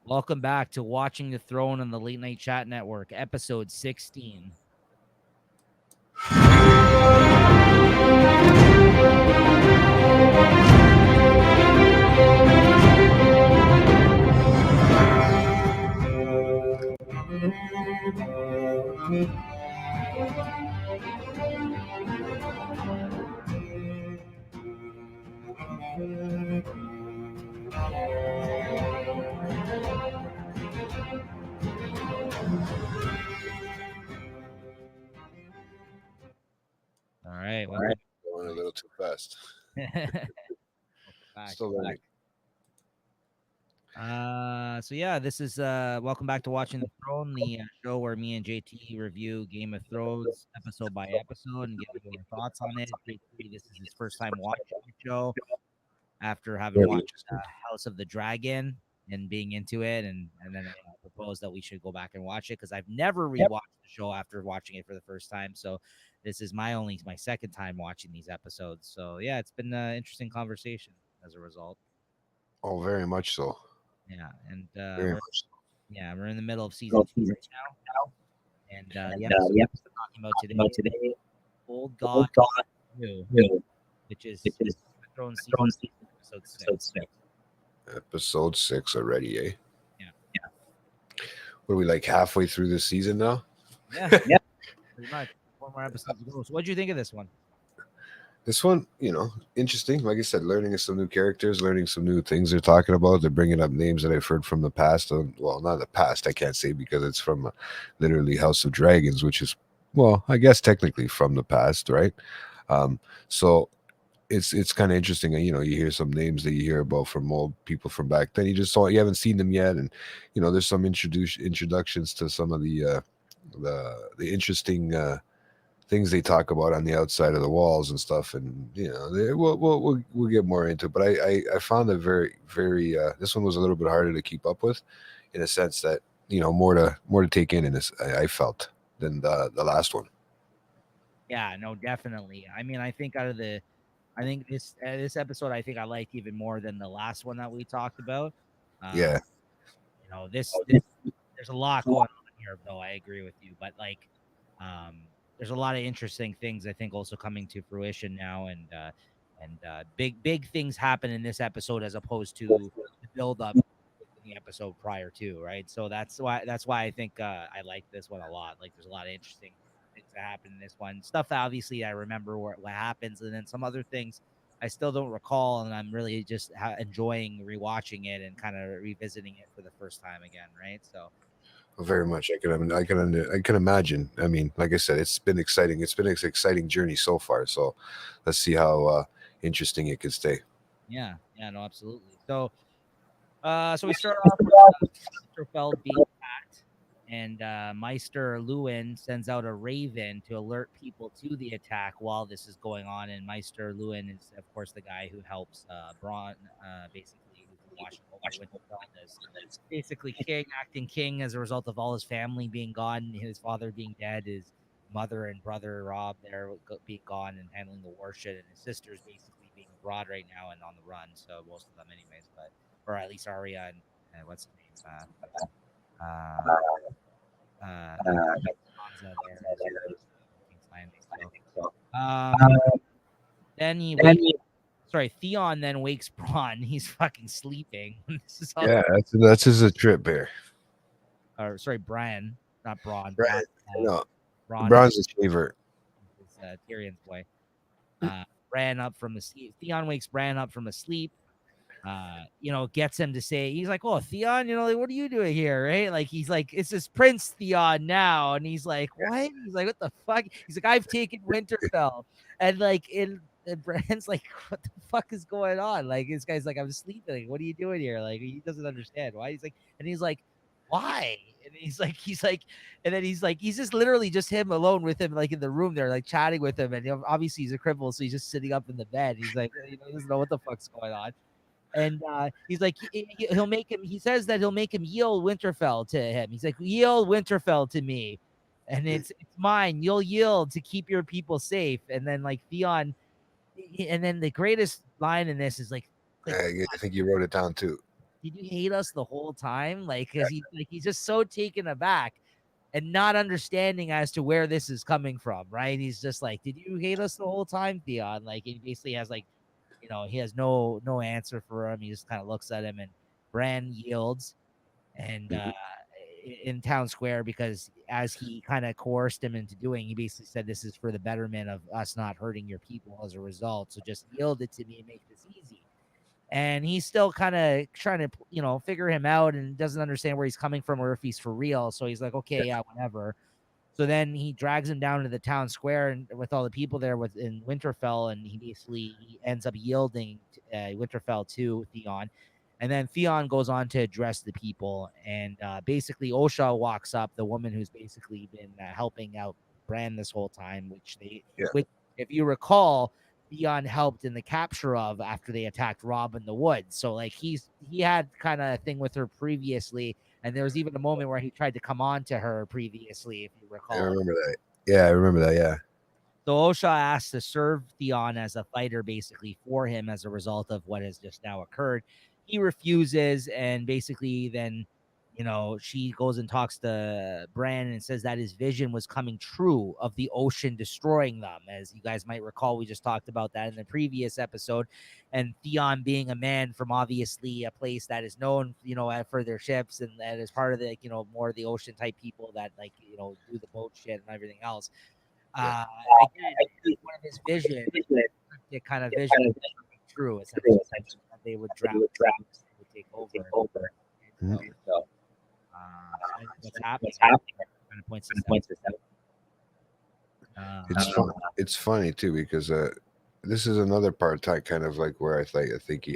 Welcome back to Watching the Throne on the Late Night Chat Network, episode 16. All right, welcome Going a little too fast. back. Still learning. This is welcome back to Watching the Throne, the show where me and JT review Game of Thrones episode by episode and give you our thoughts on it. JT, this is his first time watching the show after having Really watched interesting. House of the Dragon and being into it, and then I proposed that we should go back and watch it because I've never rewatched the show after watching it for the first time. So this is my second time watching these episodes. So yeah, it's been an interesting conversation as a result. Oh, very much so. Yeah, and Very much so. we're in the middle of season 2 right now, and the episode we're talking about today, Old God New, which is Game of Thrones season episode 6. Episode 6 already, eh? Yeah. What are we, like halfway through this season now? Yeah, pretty much. 4 more episodes to go. So, what do you think of this one? This one, interesting. Like I said, learning some new characters, learning some new things they're talking about. They're bringing up names that I've heard from the past. Well, not the past, I can't say because it's from literally House of Dragons, which is, well, I guess technically from the past, right? So it's kind of interesting. You hear some names that you hear about from old people from back then. You haven't seen them yet, and there's some introductions to some of the interesting things they talk about on the outside of the walls and stuff. And we'll get more into it. But I found it very very. This one was a little bit harder to keep up with, in a sense that more to take in this. I felt than the last one. Yeah, no, definitely. I mean, I think this episode I think I liked even more than the last one that we talked about. Yeah. This there's a lot going on here, though. I agree with you, but there's a lot of interesting things I think also coming to fruition now, and big things happen in this episode as opposed to the build up in the episode prior to, right? So that's why I think I like this one a lot. Like, there's a lot of interesting things that happen in this one. Stuff that obviously I remember what happens, and then some other things I still don't recall, and I'm really just enjoying rewatching it and kind of revisiting it for the first time again, right? So Very much. I can imagine. I mean, like I said, it's been exciting. It's been an exciting journey so far. So let's see how interesting it can stay. yeah, no, absolutely. So we start off with Winterfell being attacked, and Meister Lewin sends out a raven to alert people to the attack while this is going on. And Meister Lewin is, of course, the guy who helps Braun, basically, who's watching over Winterfell. Is basically acting king as a result of all his family being gone, his father being dead, his mother and brother Rob there being gone and handling the war shit, and his sisters basically being abroad right now and on the run. So most of them, anyways, but or at least Arya and what's his name? Sansa there. King's Landing. So, then Theon then wakes Braun. He's fucking sleeping. This is all, Yeah, that's just a trip bear. or sorry, Bran, not Braun. Right. No, Braun Bron's a shaver. is Tyrion's boy. Bran up from the sleep. Theon wakes Bran up from a sleep. Gets him to say, he's like, "Oh, Theon, like, what are you doing here?" Right? Like, he's like, "It's this Prince Theon now," and he's like, "What?" He's like, "What the fuck?" He's like, "I've taken Winterfell," and like, and Bran's like, "What the fuck is going on?" Like, this guy's like, "I'm sleeping. Like, what are you doing here?" Like, he doesn't understand why. He's like, "Why?" And and then he's just literally just him alone with him, like in the room there, like chatting with him, and obviously he's a cripple, so he's just sitting up in the bed. He's like, he doesn't know what the fuck's going on. And he's like, he'll make him. He says that he'll make him yield Winterfell to him. He's like, yield Winterfell to me, and it's mine. You'll yield to keep your people safe. And then like Theon, and then the greatest line in this is like I think you wrote it down too. did you hate us the whole time? Like, because he's just so taken aback and not understanding as to where this is coming from, right? He's just like, did you hate us the whole time, Theon? Like, he basically has like, he has no answer for him. He just kind of looks at him, and Bran yields, and in town square, because as he kind of coerced him into doing, he basically said, this is for the betterment of us not hurting your people as a result, so just yield it to me and make this easy. And he's still kind of trying to figure him out and doesn't understand where he's coming from or if he's for real. So he's like, okay, yeah, whatever. So then he drags him down to the town square and with all the people there in Winterfell, and he ends up yielding Winterfell to Theon. And then Theon goes on to address the people, and basically Osha walks up, the woman who's basically been helping out Bran this whole time, which if you recall, Theon helped in the capture of after they attacked Robb in the woods. So like he had kind of a thing with her previously, and there was even a moment where he tried to come on to her previously, if you recall. I remember that. Yeah, I remember that. Yeah. So Osha asked to serve Theon as a fighter, basically, for him as a result of what has just now occurred. He refuses, and basically then, she goes and talks to Bran and says that his vision was coming true of the ocean destroying them. As you guys might recall, we just talked about that in the previous episode. And Theon being a man from obviously a place that is known, for their ships, and that is part of the, more of the ocean type people that do the boat shit and everything else. Again, one of his vision, kind of vision, true. Essentially, that they would drown, they would take over. So, what's happening? Kind of points this out. It's funny too because this is another part kind of like where I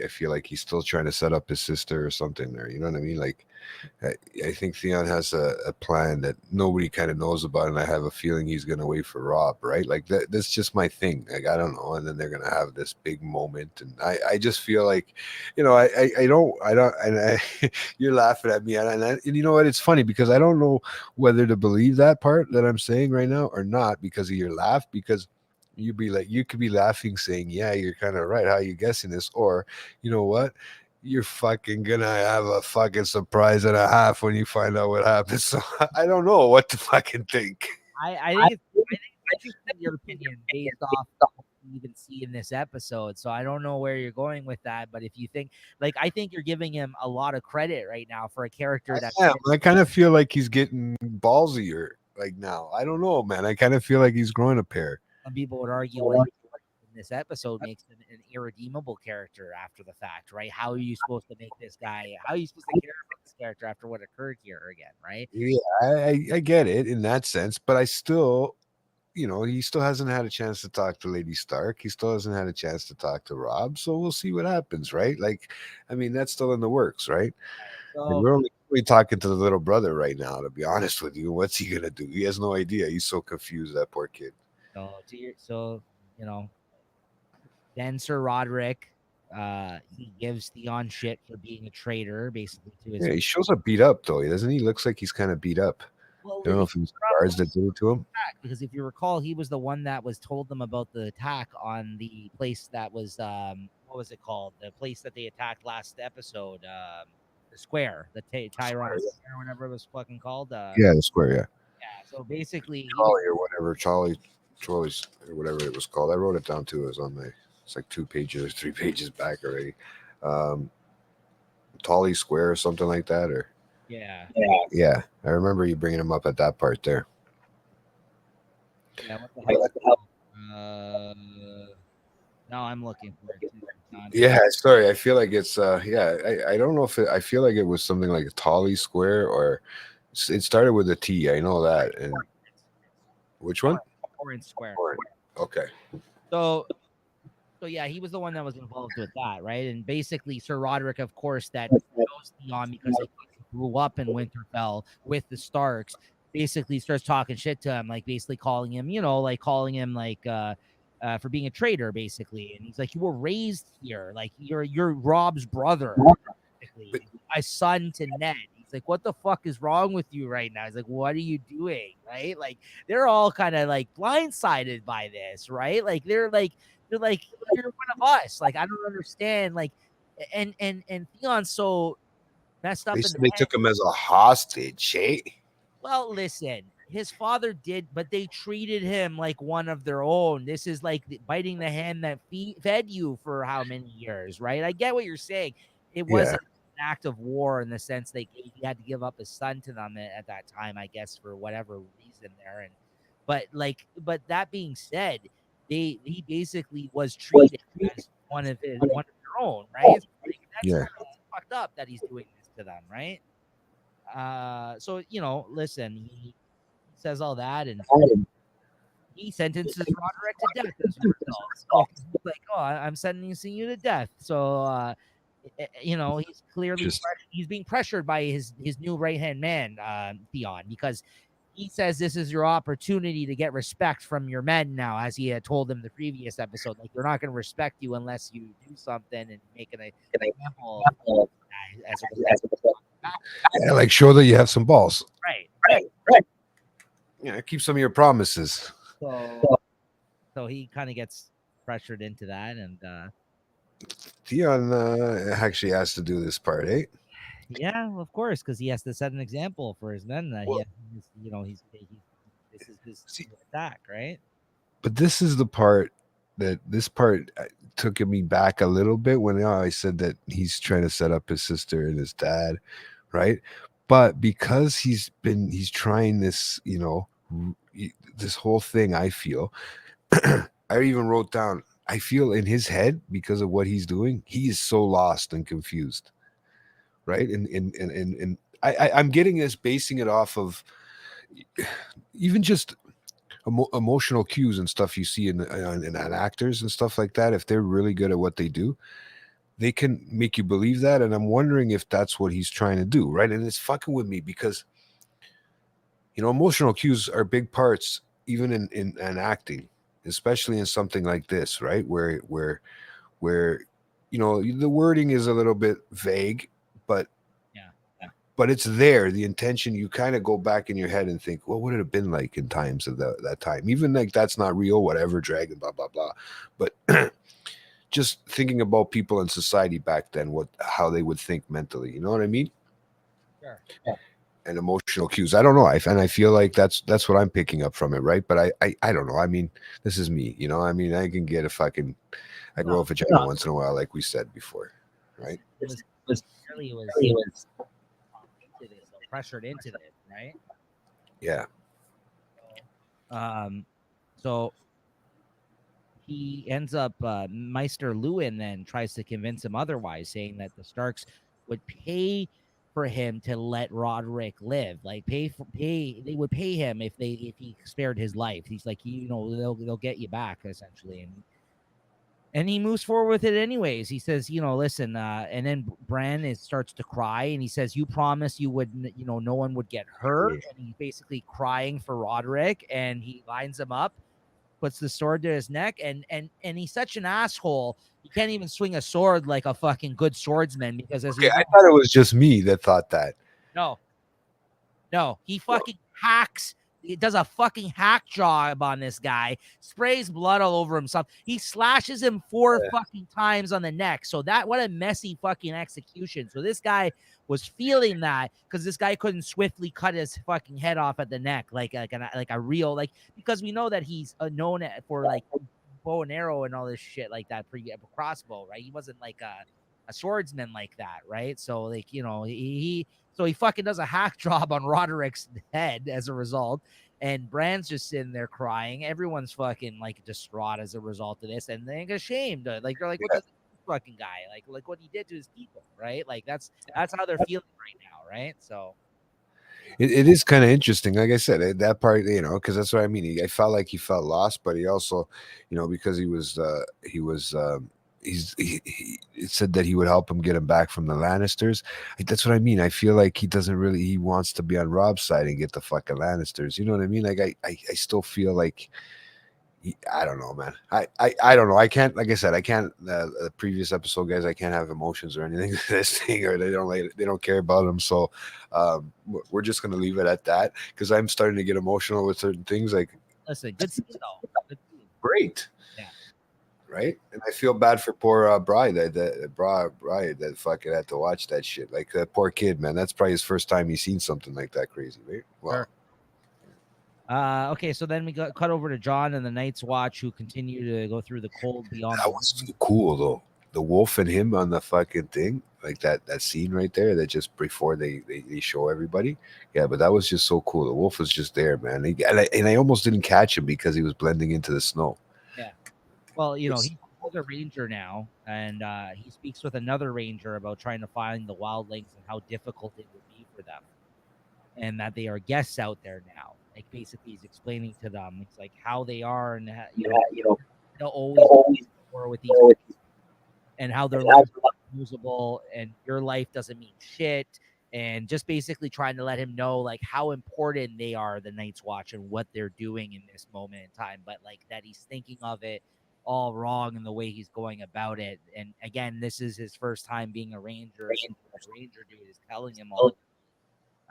feel like he's still trying to set up his sister or something there. You know what I mean? Like I think Theon has a plan that nobody kind of knows about, and I have a feeling he's gonna wait for Robb, right? Like that's just my thing. Like I don't know, and then they're gonna have this big moment, and I just feel like, I don't, and you're laughing at me, and you know what? It's funny because I don't know whether to believe that part that I'm saying right now or not because of your laugh, because you could be laughing saying, yeah, you're kind of right, how you guessing this, or you know what, you're fucking gonna have a fucking surprise and a half when you find out what happens. So I don't know what to fucking think. I think it's interesting, your opinion, based off what you even see in this episode. So I don't know where you're going with that, but if you think, like, I think you're giving him a lot of credit right now for a character that I kind of feel like he's getting ballsier like now. I don't know, man. I kind of feel like he's growing a pair. some people would argue what in this episode makes him an irredeemable character after the fact, right? How are you supposed to make this guy? How are you supposed to care about this character after what occurred here again, right? Yeah, I get it in that sense, but I still, he still hasn't had a chance to talk to Lady Stark. He still hasn't had a chance to talk to Robb. So we'll see what happens, right? Like, I mean, that's still in the works, right? So We're only talking to the little brother right now, to be honest with you. What's he gonna do? He has no idea. He's so confused, that poor kid. Then Sir Roderick, he gives Theon shit for being a traitor, basically to his. Yeah, he shows up beat up though, doesn't he? Looks like he's kind of beat up. Well, I don't know if it was the guards that did it to him. because if you recall, he was the one that was told them about the attack on the place that was what was it called? The place that they attacked last episode, the square, the Tyron Square, or whatever it was fucking called. Yeah, the square, yeah. Yeah. So basically, Charlie or whatever, Charlie's or whatever it was called. I wrote it down too. It was on my. It's like 2 pages or 3 pages back already. Tolly Square or something like that, or yeah. Yeah, I remember you bringing him up at that part there. Yeah, what the hell? No, I'm looking for it too. Yeah, sorry. I feel like it's I don't know if I feel like it was something like Tolly Square or it started with a T. I know that. And which one? Orange Square. Okay. So yeah, he was the one that was involved with that, right? And basically, Sir Roderick, of course, that knows Theon because he grew up in Winterfell with the Starks. Basically, starts talking shit to him, like basically calling him, for being a traitor, basically. And he's like, "You were raised here, like you're Robb's brother, basically, my son to Ned." He's like, "What the fuck is wrong with you right now?" He's like, "What are you doing?" Right? Like they're all kind of like blindsided by this, right? Like they're like, you're one of us. Like I don't understand. Like, and Theon's so messed up They in said the they head. took him as a hostage, eh? Well, listen, his father did, but they treated him like one of their own. This is like biting the hand that fed you for how many years, right? I get what you're saying. It was Yeah. an act of war in the sense that he had to give up his son to them at that time, I guess, for whatever reason there. And but that being said, he basically was treated as one of their own, right? Like, that's Yeah. kind of fucked up that he's doing this to them, right? So listen, he says all that, and he sentences Roderick to death as a result. So he's like, "Oh, I'm sentencing you to death." So he's clearly Just he's being pressured by his new right hand man, Theon, because he says this is your opportunity to get respect from your men now, as he had told them the previous episode. Like, they're not going to respect you unless you do something and make an example of as a result. yeah, like show that you have some balls. Right. Yeah, keep some of your promises. So he kind of gets pressured into that, and Theon actually has to do this part, eh? yeah, of course, because he has to set an example for his men that Well, he's this is his see, attack, right? but this part took me back a little bit when I said that he's trying to set up his sister and his dad, right? But because he's trying this, this whole thing, I feel I even wrote down, I feel in his head, because of what he's doing, he is so lost and confused, right? And I'm getting this, basing it off of even just emotional cues and stuff you see in actors and stuff like that. If they're really good at what they do, they can make you believe that. And I'm wondering if that's what he's trying to do, right? And it's fucking with me because emotional cues are big parts, even in acting, especially in something like this, right? Where the wording is a little bit vague, but Yeah. but it's there. The intention, you kind of go back in your head and think, what would it have been like in times of that time? Even like that's not real, whatever, dragon, blah blah blah. But just thinking about people in society back then, how they would think mentally. You know what I mean? Sure. And emotional cues. I don't know. I feel like that's what I'm picking up from it, right? But I don't know. I mean, this is me. I mean, I can get I grow a vagina once in a while, like we said before, right? It was into this, though, pressured into this, right? Yeah. So he ends up Meister Lewin then tries to convince him otherwise, saying that the Starks would pay for him to let Roderick live. Like, they would pay him if he spared his life. He's like, they'll get you back, essentially. And he moves forward with it anyways. He says, listen, and then Bran starts to cry, and he says, you promised you would, no one would get hurt. And he's basically crying for Roderick, and he lines him up, puts the sword to his neck, and he's such an asshole. He can't even swing a sword like a fucking good swordsman, because as Okay, I thought it was just me that thought that. no, he fucking hacks. He does a fucking hack job on this guy, sprays blood all over himself. He slashes him 4 fucking times on the neck. So what a messy fucking execution. So this guy was feeling that, because this guy couldn't swiftly cut his fucking head off at the neck like a real, because we know that he's known for like bow and arrow and all this shit like that, for crossbow, right? He wasn't like a swordsman like that, right? So he fucking does a hack job on Roderick's head as a result. And Bran's just sitting there crying. Everyone's fucking like distraught as a result of this, and they're ashamed. Like, they're like, "What the fucking guy? Like what he did to his people, right? Like that's how they're feeling right now, right?" So It is kind of interesting. Like I said, that part, because that's what I mean. I felt like he felt lost, but he also, because it said that he would help him get him back from the Lannisters. That's what I mean. I feel like he wants to be on Rob's side and get the fucking Lannisters. You know what I mean? Like I still feel like, I don't know, man. I don't know. I can't, like I said, I can't. The previous episode, guys, I can't have emotions or anything to this thing, or they don't care about them. So, we're just gonna leave it at that, because I'm starting to get emotional with certain things. Like, listen, good scene though. Good scene. great. Yeah. right? And I feel bad for poor Bride Bride that fucking had to watch that shit. Like that poor kid, man. That's probably his first time he's seen something like that crazy, right? Wow. Sure. Okay, so then we got cut over to John and the Night's Watch, who continue to go through the cold beyond. That was so cool though. The wolf and him on the fucking thing, like that scene right there. That just before they show everybody. Yeah, but that was just so cool. The wolf was just there, man. And I almost didn't catch him because he was blending into the snow. Yeah. Well, he's a ranger now, and he speaks with another ranger about trying to find the wildlings and how difficult it would be for them, and that they are guests out there now. Like basically, he's explaining to them it's like how they are, and they'll always war with these people, and how their lives are usable, and your life doesn't mean shit. And just basically trying to let him know like how important they are, the Night's Watch, and what they're doing in this moment in time, but like that he's thinking of it all wrong in the way he's going about it. And again, this is his first time being a ranger. So the ranger dude is telling him all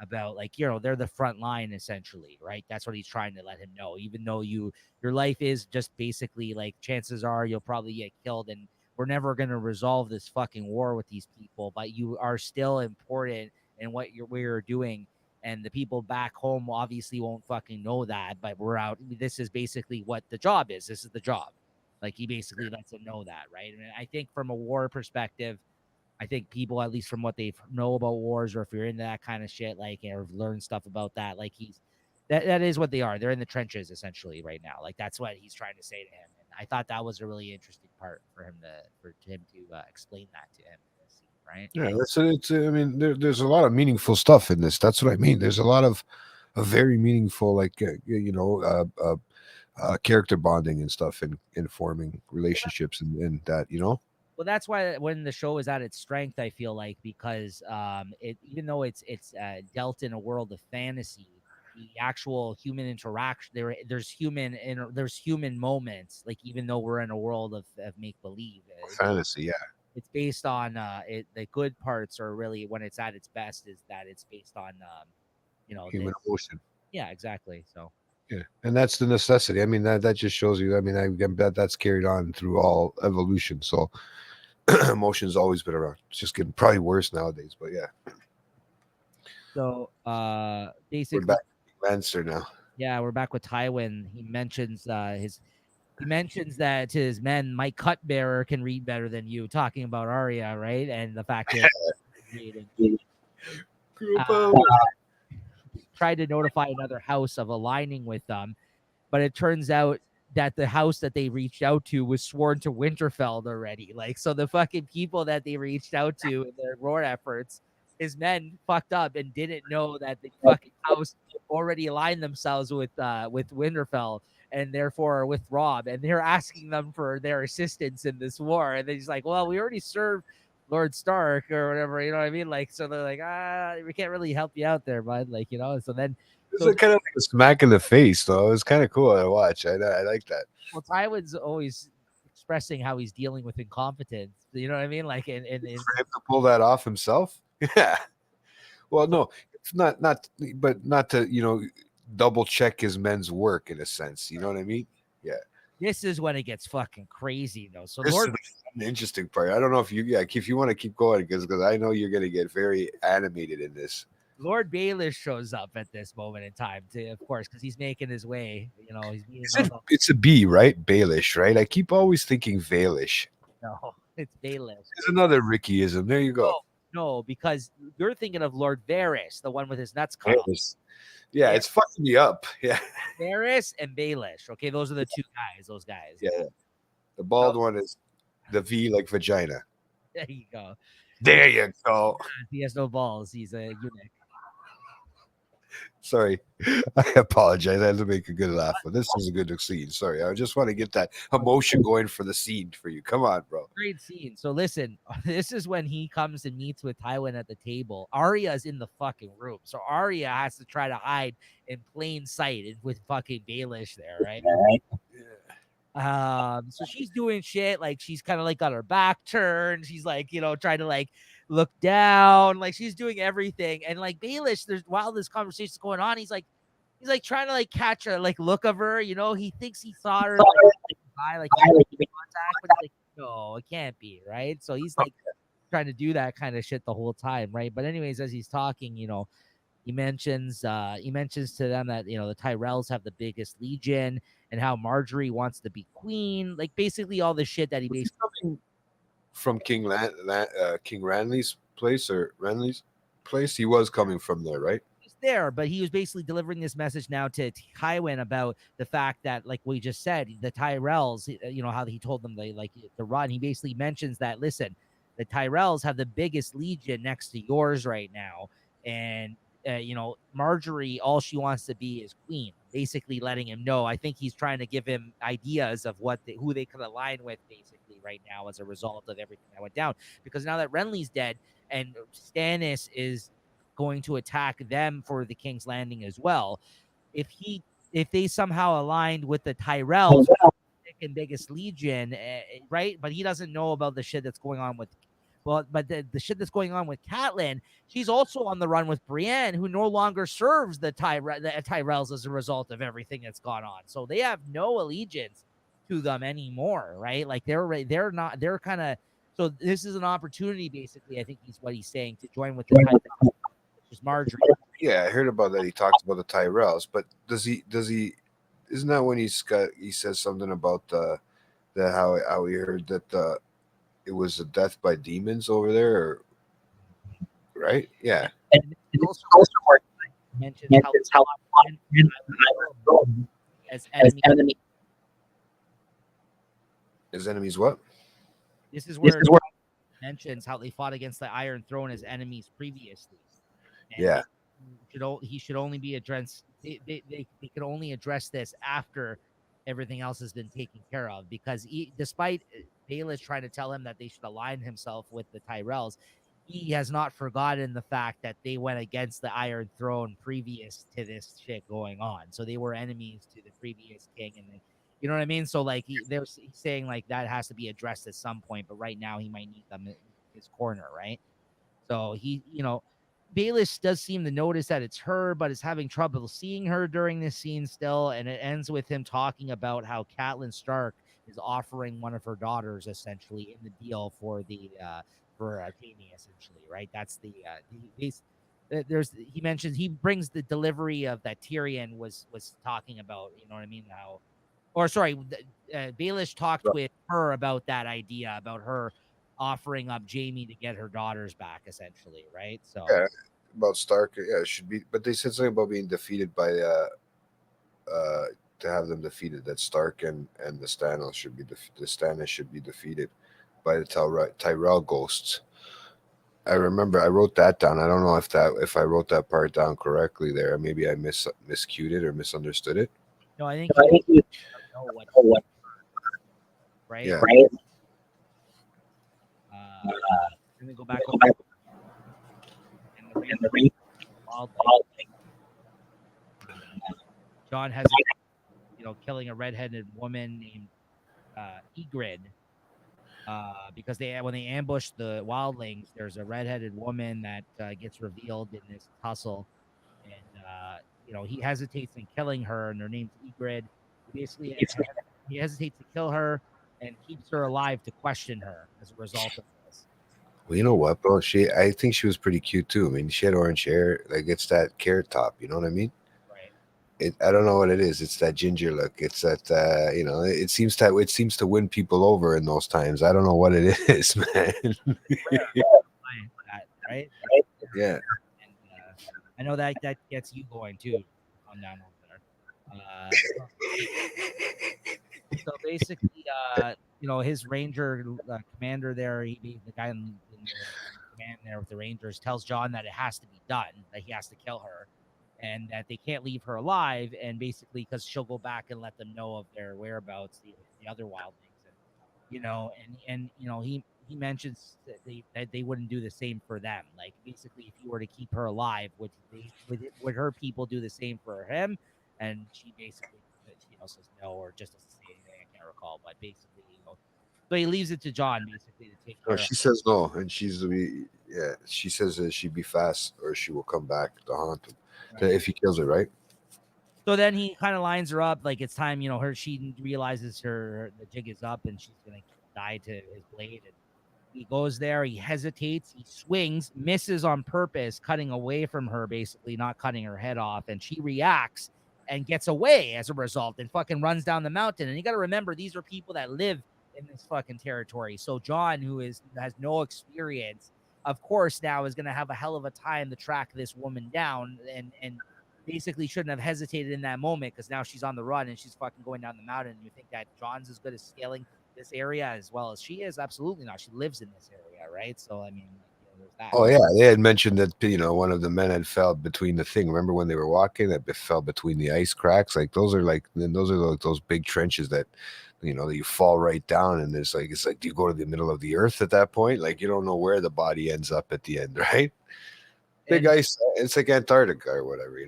about like they're the front line essentially, right? That's what he's trying to let him know. Even though your life is just basically like chances are you'll probably get killed, and we're never going to resolve this fucking war with these people, but you are still important in what we're doing. And the people back home obviously won't fucking know that, but we're out. This is basically what the job is. This is the job. Like he basically lets them know that, right? And I think from a war perspective, I think people, at least from what they know about wars, or if you're into that kind of shit, like, or learn stuff about that, like that is what they are. They're in the trenches essentially right now. Like that's what he's trying to say to him. And I thought that was a really interesting part for him to explain that to him, right? Yeah, it's. I mean, there's a lot of meaningful stuff in this. That's what I mean. There's a lot of a very meaningful, like character bonding and stuff, and forming relationships and that. Well, that's why when the show is at its strength, I feel like, because it, even though it's dealt in a world of fantasy, the actual human interaction there's human moments. Like even though we're in a world of make believe, Fantasy, yeah. it's based on the good parts are really when it's at its best is that it's based on Human emotion. Yeah, exactly. So Yeah, and that's the necessity. I mean, that just shows you. I mean, I bet that's carried on through all evolution. So emotion's always been around. It's just getting probably worse nowadays. But yeah, so basically, we're back to Lancer now. yeah, we're back with Tywin. He mentions that to his men, Mike Cutbearer can read better than you, talking about Arya, right? And the fact that tried to notify another house of aligning with them, but it turns out that the house that they reached out to was sworn to Winterfell already. Like, so the fucking people that they reached out to in their war efforts, his men fucked up and didn't know that the fucking house already aligned themselves with Winterfell, and therefore with Rob, and they're asking them for their assistance in this war. And he's like, well, we already served Lord Stark or whatever, you know what I mean? Like, so they're like, we can't really help you out there, bud. Like, so then It's kind of like a smack in the face, though. It's kind of cool to watch. I like that. Well, Tywin's always expressing how he's dealing with incompetence. You know what I mean? Like, and for him to pull that off himself. Yeah. Well, no, it's not, but not to double check his men's work in a sense. You know what I mean? Yeah. This is when it gets fucking crazy, though. So This Lord, is the interesting part. I don't know if if you want to keep going because I know you're going to get very animated in this. Lord Baelish shows up at this moment in time, of course, because he's making his way. He's It's a B, right? Baelish, right? I keep always thinking Baelish. No, it's Baelish. There's another Rickyism. There you go. No, because you're thinking of Lord Varys, the one with his nuts cut off. Yeah, it's fucking me up. Yeah. Varys and Baelish. Okay, those are the two guys. Those guys. Yeah. The bald one is the V like vagina. There you go. There you go. He has no balls. He's a eunuch. Sorry, I apologize. I had to make a good laugh, but this was a good scene. Sorry, I just want to get that emotion going for the scene for you. Come on, bro. Great scene. So listen, this is when he comes and meets with Tywin at the table. Arya's in the fucking room, so Arya has to try to hide in plain sight with fucking Baelish there, right? So she's doing shit like she's kind of like got her back turned. She's like, trying to like look down, like she's doing everything. And like Baelish, while this conversation's going on, he's like trying to like catch a like look of her. He thinks he saw her like, eye like he made contact, but he's like, no, it can't be, right? So he's like trying to do that kind of shit the whole time, right? But anyways, as he's talking, he mentions to them that the Tyrells have the biggest legion and how Marjorie wants to be queen, like basically all the shit that he Was he basically coming from King Ranley's place or Renly's place? He was coming from there, right? was there, but he was basically delivering this message now to Tywin about the fact that, like we just said, the Tyrells, how he told them they like to run. He basically mentions that, listen, the Tyrells have the biggest legion next to yours right now, and Marjorie, all she wants to be is queen. Basically, letting him know. I think he's trying to give him ideas of who they could align with, basically, right now as a result of everything that went down. Because now that Renly's dead and Stannis is going to attack them for the King's Landing as well, if they somehow aligned with the Tyrells, second biggest legion, right? But he doesn't know about the shit that's going on with. Well, but the shit that's going on with Catelyn, she's also on the run with Brienne, who no longer serves the Tyrells as a result of everything that's gone on. So they have no allegiance to them anymore, right? Like they're not, they're kind of. So this is an opportunity, basically. I think what he's saying, to join with the Tyrells, which is Marjorie. Yeah, I heard about that. He talks about the Tyrells, but does he? Isn't that when he says something about that how he heard that it was a death by demons over there, right? Yeah. And also mentions how as enemy. His enemies what? This is where mentions how they fought against the Iron Throne as enemies previously. And Yeah. he should only be addressed. They could only address this after everything else has been taken care of. Because despite Baelish trying to tell him that they should align himself with the Tyrells, he has not forgotten the fact that they went against the Iron Throne previous to this shit going on. So they were enemies to the previous king, and you know what I mean? So like he's saying like that has to be addressed at some point, but right now he might need them in his corner, right? So Baelish does seem to notice that it's her, but is having trouble seeing her during this scene still, and it ends with him talking about how Catelyn Stark is offering one of her daughters essentially in the deal for Jaime, essentially, right? That's he mentions, he brings the delivery of that Tyrion was talking about, you know what I mean? Baelish talked with her about that idea, about her offering up Jaime to get her daughters back, essentially, right? So Yeah, about Stark. Yeah, it should be. But they said something about being defeated by to have them defeated. That Stark and the Stannis should be the Stannis should be defeated by the Tyrell ghosts. I remember I wrote that down. I don't know if I wrote that part down correctly there. Maybe I miscued it or misunderstood it. no, I think you know what, right? Yeah. Right. Let me go back over in the ring. Jon has killing a redheaded woman named Ygritte. Because when they ambush the wildlings, there's a redheaded woman that gets revealed in this tussle, and he hesitates in killing her, and her name's Ygritte. Basically, he hesitates to kill her and keeps her alive to question her as a result of this. Well, you know what, bro? I think she was pretty cute too. I mean, she had orange hair, like it's that carrot top. You know what I mean? Right. I don't know what it is. It's that ginger look. It's that it seems to win people over in those times. I don't know what it is, man. Right? Yeah. And I know that gets you going too. Calm down over there. So basically, his ranger commander there, the guy in the command there with the Rangers, tells Jon that it has to be done, that he has to kill her, and that they can't leave her alive, and basically because she'll go back and let them know of their whereabouts, the other wildlings, and he mentions that they wouldn't do the same for them. Like basically, if you were to keep her alive, would her people do the same for him? And she basically says no, or just doesn't say anything. I can't recall, but basically, so he leaves it to Jon basically to take care of. She says no, and she says that she'd be fast or she will come back to haunt him if he kills her, right? So then he kind of lines her up like it's time, she realizes the jig is up and she's gonna die to his blade. And he goes there, he hesitates, he swings, misses on purpose, cutting away from her, basically not cutting her head off, and she reacts and gets away as a result and fucking runs down the mountain. And you got to remember, these are people that live in this fucking territory. So John, who has no experience, of course, now is going to have a hell of a time to track this woman down, and basically shouldn't have hesitated in that moment because now she's on the run and she's fucking going down the mountain. And you think that John's as good as scaling this area as well as she is? Absolutely not. She lives in this area, right? So I mean, there's that. Oh yeah, they had mentioned that one of the men had fell between the thing. Remember when they were walking, that fell between the ice cracks? Like those are like those big trenches that that you fall right down, and it's like do you go to the middle of the earth at that point? Like you don't know where the body ends up at the end, right? Big ice. It's like Antarctica or whatever,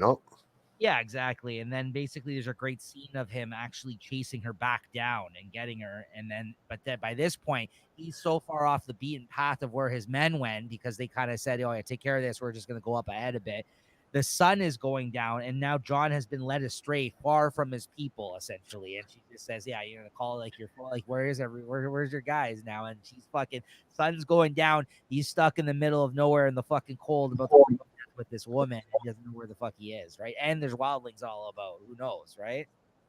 Yeah, exactly. And then basically there's a great scene of him actually chasing her back down and getting her. And then, but then by this point, he's so far off the beaten path of where his men went because they kind of said, oh, yeah, take care of this. We're just going to go up ahead a bit. The sun is going down, and now John has been led astray far from his people, essentially. And she just says, yeah, you're going to call like where's your guys now? And she's fucking, sun's going down. He's stuck in the middle of nowhere in the fucking cold about to with this woman and doesn't know where the fuck he is, right? And there's wildlings all about. Who knows, right?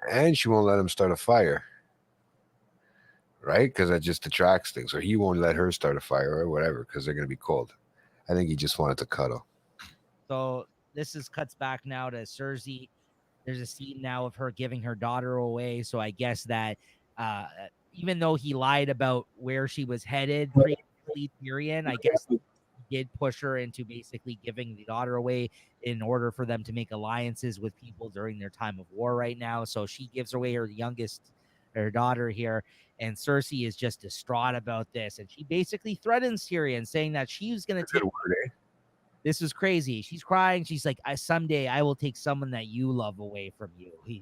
And she won't let him start a fire, right? Because that just attracts things. Or he won't let her start a fire or whatever because they're going to be cold. I think he just wanted to cuddle. So this cuts back now to Cersei. There's a scene now of her giving her daughter away. So I guess that even though he lied about where she was headed, Tyrion, I guess did push her into basically giving the daughter away in order for them to make alliances with people during their time of war right now. So she gives away her daughter here, and Cersei is just distraught about this, and she basically threatens Tyrion, saying that she's going to take. This is crazy. She's crying. She's like, someday I will take someone that you love away from you. She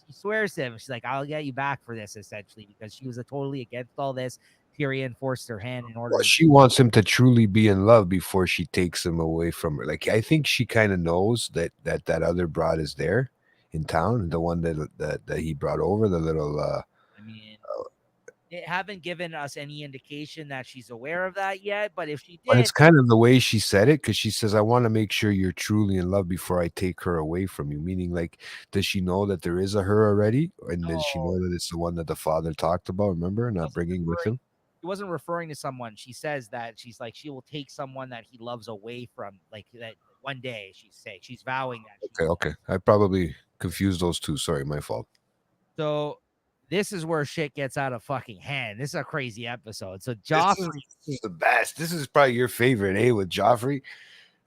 swears to him. She's like, I'll get you back for this, essentially, because she was totally against all this. Tyrion forced her hand in order. Well, she wants him to truly be in love before she takes him away from her. Like I think she kind of knows that other broad is there in town, the one that he brought over, the little. I mean, they haven't given us any indication that she's aware of that yet. But if she did, but it's kind of the way she said it, because she says, "I want to make sure you're truly in love before I take her away from you." Meaning, like, does she know that there is a her already, and does she know that it's the one that the father talked about? Remember, not bringing with him. She wasn't referring to someone. She says that she's like, she will take someone that he loves away from, like that one day. She's vowing that. Okay. I probably confused those two. Sorry, my fault. So this is where shit gets out of fucking hand. This is a crazy episode. So Joffrey, this is the best. This is probably your favorite, with Joffrey.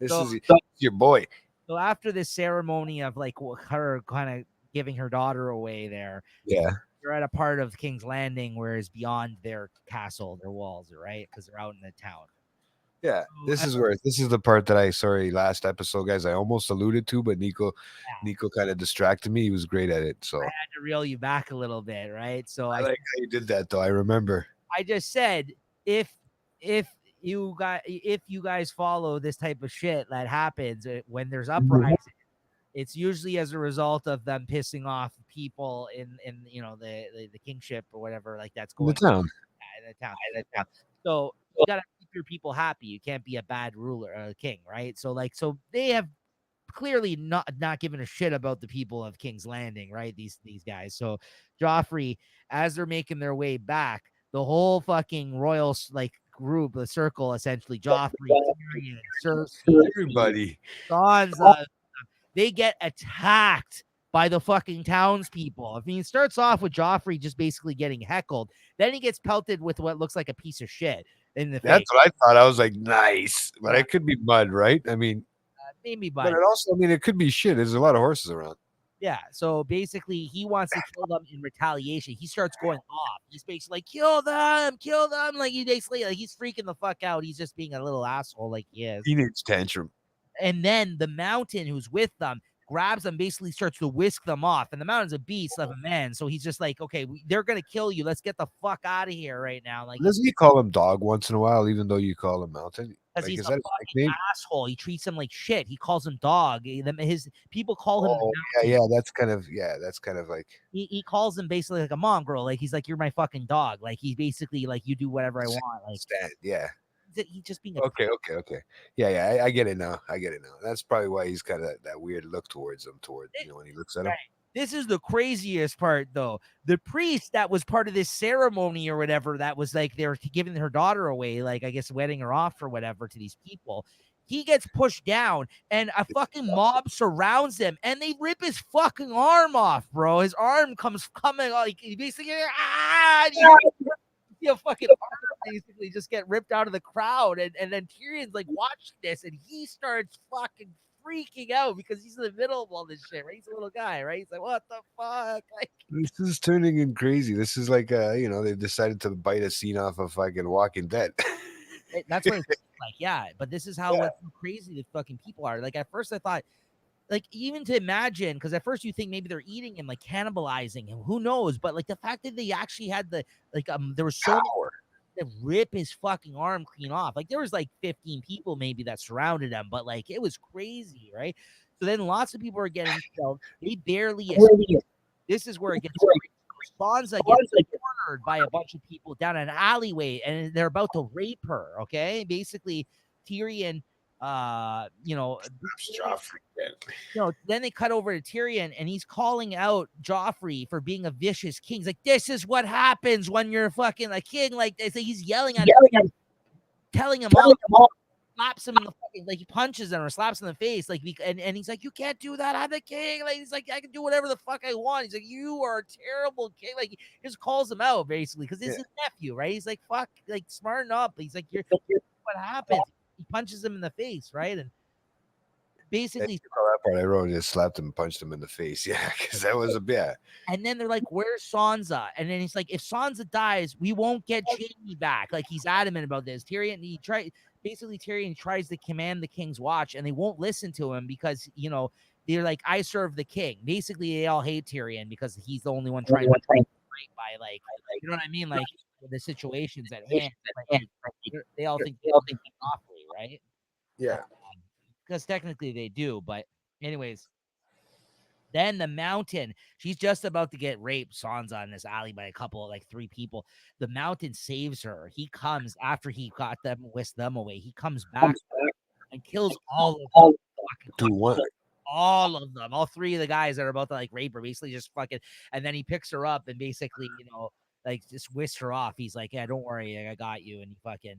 This is your boy. So after this ceremony of like her kind of giving her daughter away there, yeah, they're at a part of King's Landing where it's beyond their castle, their walls, right? Because they're out in the town. Yeah, this is the part that last episode, guys, I almost alluded to, but Nico kind of distracted me. He was great at it, so I had to reel you back a little bit, right? So I like how you did that, though. I remember. I just said if you guys follow this type of shit that happens when there's uprising, it's usually as a result of them pissing off people in the kingship or whatever, like that's going on in the town. So you gotta keep your people happy. You can't be a bad ruler, king, right? So they have clearly not given a shit about the people of King's Landing, right? These guys. So Joffrey, as they're making their way back, the whole fucking royal group, the circle, essentially, Joffrey, Tyrion, Cersei, everybody, Sansa, they get attacked by the fucking townspeople. I mean, it starts off with Joffrey just basically getting heckled. Then he gets pelted with what looks like a piece of shit in the face. That's what I thought. I was like, nice. But it could be mud, right? I mean, maybe mud. But it also, it could be shit. There's a lot of horses around. Yeah, so basically he wants to kill them in retaliation. He starts going off. He's basically like, kill them. Like he basically he's freaking the fuck out. He's just being a little asshole like he is. Teenage tantrum. And then the mountain who's with them grabs them, basically starts to whisk them off. And the mountain's a beast of a man. So he's just like, okay, they're going to kill you. Let's get the fuck out of here right now. Like, doesn't he call him dog once in a while, even though you call him mountain? because Like, he's is a that his fucking nickname? asshole. He treats him like shit. He calls him dog. His people call him the Oh, mountain. yeah, that's kind of like He calls him basically like a mongrel. Like he's like, you're my fucking dog. Like he's basically like, you do whatever I want. Like stand. Yeah. he's just being a Okay. Yeah. I get it now. I get it now. That's probably why he's kind of that weird look towards him. Toward when he looks at him. right. This is the craziest part, though. The priest that was part of this ceremony or whatever, that was like they were giving her daughter away, like I guess wedding her off or whatever to these people. He gets pushed down, and a fucking mob surrounds him, and they rip his fucking arm off, bro. His arm comes coming like he basically and you see a fucking arm basically just get ripped out of the crowd, and then Tyrion's like watching this, and he starts fucking freaking out because he's in the middle of all this shit, right? He's a little guy, right? He's like, what the fuck? Like, This is turning in crazy. This is like they've decided to bite a scene off of fucking Walking Dead. that's what it's like, yeah. But this is how Yeah. what crazy the fucking people are. Like at first I thought, like even to imagine, because at first you think maybe they're eating him, like cannibalizing him, who knows? But like the fact that they actually had the there was so many Power. that rip his fucking arm clean off. Like there was like 15 people maybe that surrounded him, but like it was crazy, right? So then lots of people are getting killed. They barely escape. This is where it gets crazy. Sansa gets cornered by a bunch of people down an alleyway, and they're about to rape her. Okay, basically Tyrion, Joffrey. then they cut over to Tyrion, and he's calling out Joffrey for being a vicious king. He's like, "This is what happens when you're fucking a king." Like he's yelling at him, telling him all, slaps him in the fucking, like he punches him or slaps him in the face, like and he's like, "You can't do that. I'm the king." Like he's like, "I can do whatever the fuck I want." He's like, "You are a terrible king." Like he just calls him out basically because it's his nephew, right? He's like, "Fuck, like smarten up." He's like, "You're what happens?" He punches him in the face, right? And basically That part I wrote just slapped him and punched him in the face. Yeah, because that was a bit. and then they're like, "Where's Sansa?" And then he's like, "If Sansa dies, we won't get Jaime back." Like he's adamant about this. Tyrion tries to command the King's Watch, and they won't listen to him because they're like, "I serve the king." Basically, they all hate Tyrion because he's the only one trying to fight by like, you know what I mean? Like the situations at hand. Like, they all think awfully, right? Yeah. Because technically they do, but anyways. Then the Mountain, she's just about to get raped, Sansa, in this alley by a couple, like 3 people. The Mountain saves her. He comes after he got them, whisked them away. He comes back and kills all of them. 2-1. All of them, all 3 of the guys that are about to like rape her, basically just fucking. And then he picks her up and basically, like just whisks her off. He's like, "Yeah, don't worry, I got you." And he fucking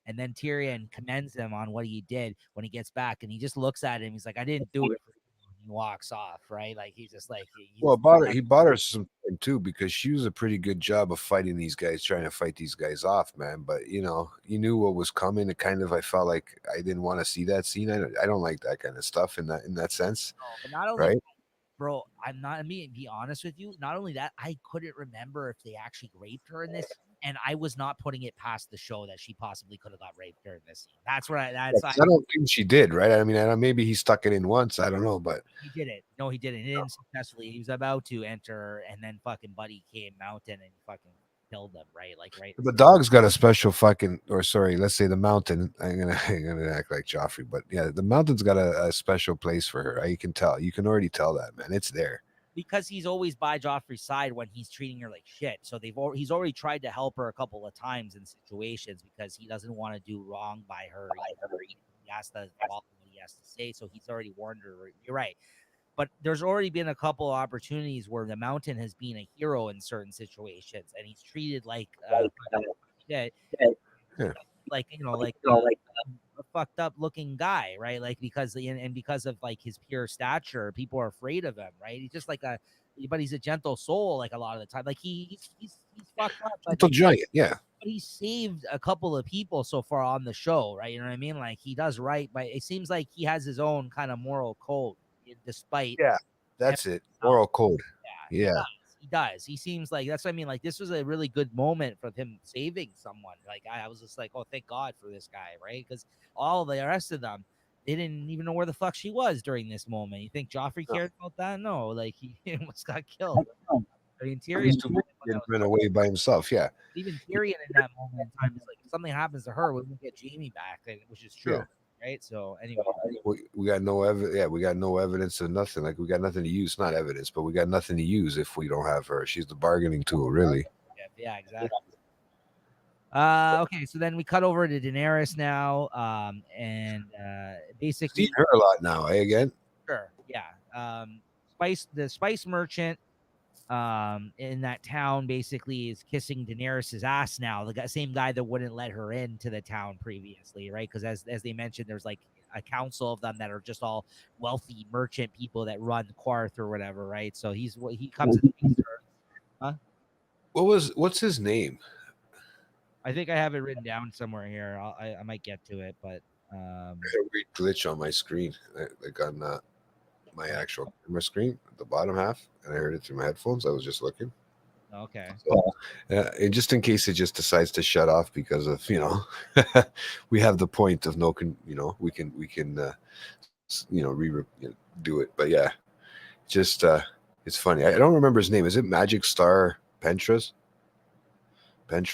and then Tyrion commends him on what he did when he gets back, and he just looks at him. He's like, "I didn't do it." He walks off, right? Like he's just like Well, he bought her some time too because she was a pretty good job of fighting these guys, trying to fight these guys off, man. But you knew what was coming. It kind of, I felt like I didn't want to see that scene. I don't like that kind of stuff in that sense, but not only right? bro, I'm not. I mean, be honest with you. Not only that, I couldn't remember if they actually raped her in this, and I was not putting it past the show that she possibly could have got raped during this scene. That's where I don't think she did, right? I mean, maybe he stuck it in once. I don't know, but he didn't. No, he didn't. He didn't successfully. He was about to enter, and then fucking Buddy came Mountain and fucking killed them. Right, like right. the dog's got a special fucking, or sorry, let's say the Mountain. I'm gonna act like Joffrey, but yeah, the Mountain's got a special place for her. You can tell. You can already tell that, man. It's there. Because he's always by Joffrey's side when he's treating her like shit. So he's already tried to help her a couple of times in situations because he doesn't want to do wrong by her. He has to follow what he has to say. So he's already warned her. You're right. But there's already been a couple of opportunities where the Mountain has been a hero in certain situations, and he's treated like shit. Yeah. Like a fucked up looking guy, right? Like because of like his pure stature, people are afraid of him, right? He's just like but he's a gentle soul, like a lot of the time. Like he's fucked up, Gentle giant, yeah. but he saved a couple of people so far on the show, right? You know what I mean? Like he does right, but it seems like he has his own kind of moral code, despite that's it. Moral code. Yeah. He does. He seems like that's what I mean. Like this was a really good moment for him saving someone. Like I was just like, oh, thank God for this guy, right? Because all the rest of them, they didn't even know where the fuck she was during this moment. You think Joffrey cared about that? No, like he almost got killed. I mean, At least Tyrion didn't run away by himself. Yeah, even Tyrion in that moment in time is like, if something happens to her, we won't get Jamie back, which is true, right? So anyway, we got no evidence. Yeah, we got no evidence of nothing. Like we got nothing to use. Not evidence, but we got nothing to use if we don't have her. She's the bargaining tool, really. yeah, exactly. Okay, so then we cut over to Daenerys now, and basically, Seen her a lot now, again. sure, yeah, the spice merchant, in that town basically is kissing Daenerys's ass now. The same guy that wouldn't let her into the town previously, right? Because as they mentioned, there's like a council of them that are just all wealthy merchant people that run Quarth or whatever, right? So he comes and speaks to her. Huh? What's his name? I think I have it written down somewhere here. I might get to it, but I had a weird glitch on my screen, like on my actual camera screen, the bottom half, and I heard it through my headphones. I was just looking. okay. So, and just in case it just decides to shut off because of we have the point of we can do it. But yeah, just it's funny. I don't remember his name. Is it Magic Star Pentra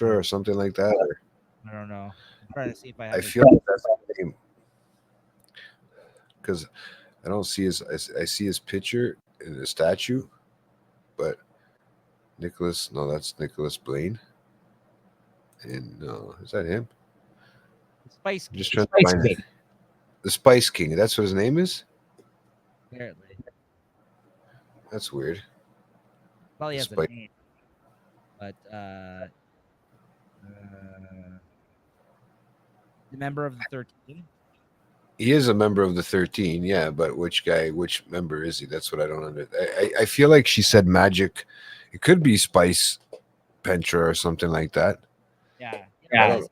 or something like that? Or, I don't know. I'm trying to see if I have. I his feel like that's his name because I don't see I see his picture in the statue, but Nicholas. No, that's Nicholas Blaine. And no, is that him? Spice I'm King. just trying to find it. The Spice King. That's what his name is. Apparently, That's weird. probably The has a Spice. name, but the member of the 13. He is a member of the 13, yeah, but which member is he? That's what I don't understand. I feel like she said magic. It could be Spice Pentra or something like that. Yeah. I don't know.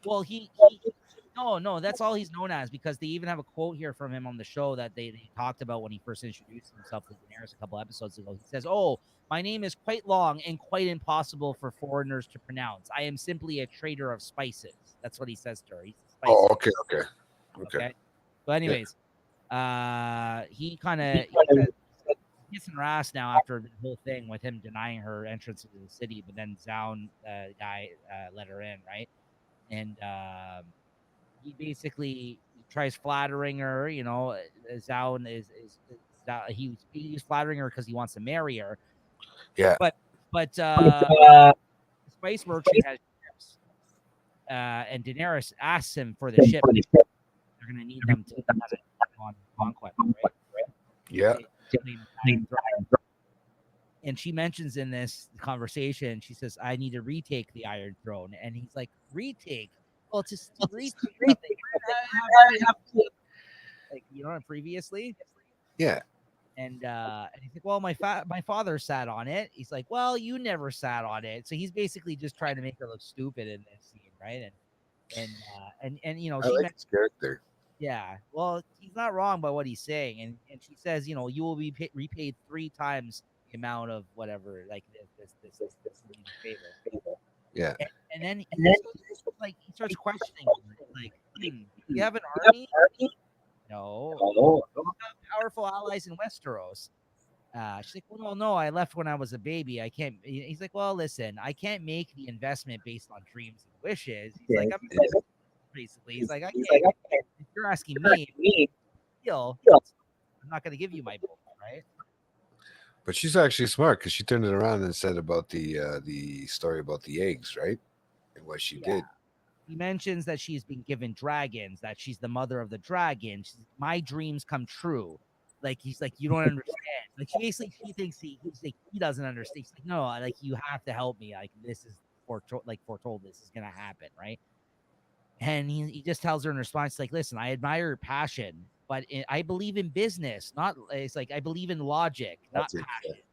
Well, no, that's all he's known as, because they even have a quote here from him on the show that they talked about when he first introduced himself to Daenerys a couple episodes ago. He says, "Oh, my name is quite long and quite impossible for foreigners to pronounce. I am simply a trader of spices." That's what he says to her. He's a spice. Oh, okay. So, anyways, he kind of kissing her ass now after the whole thing with him denying her entrance into the city, but then Zaun guy let her in, right? And he basically tries flattering her. Zaun he's flattering her because he wants to marry her. Yeah. But Spice Merchant has ships, and Daenerys asks him for the ship. They're going to need them to on conquest, right? Yeah. And she mentions in this conversation, she says, "I need to retake the Iron Throne," and he's like, "Retake? Well, just retake something. Like previously." Yeah. And he's like, "Well, my father sat on it." He's like, "Well, you never sat on it." So he's basically just trying to make her look stupid in this scene, right? And I she like his character. yeah, well, he's not wrong by what he's saying, and she says, you will be repaid 3 times the amount of whatever, like this favor. Yeah. And then he starts questioning, like, you have an army? No. You have powerful allies in Westeros. She's like, well, no, I left when I was a baby. I can't. He's like, well, listen, I can't make the investment based on dreams and wishes. He's like, basically, he's like, I can't. If you're asking me, I'm not going to give you my vote, right? But she's actually smart because she turned it around and said about the story about the eggs, right? And what she did. He mentions that she's been given dragons, that she's the mother of the dragons. My dreams come true. Like, he's like, you don't understand. Like, she thinks he doesn't understand. He's like, no, like, you have to help me. Like, this is foretold. This is gonna happen, right? And he just tells her in response, like, listen, I admire your passion, but I believe in business, not. It's like, I believe in logic, not passion.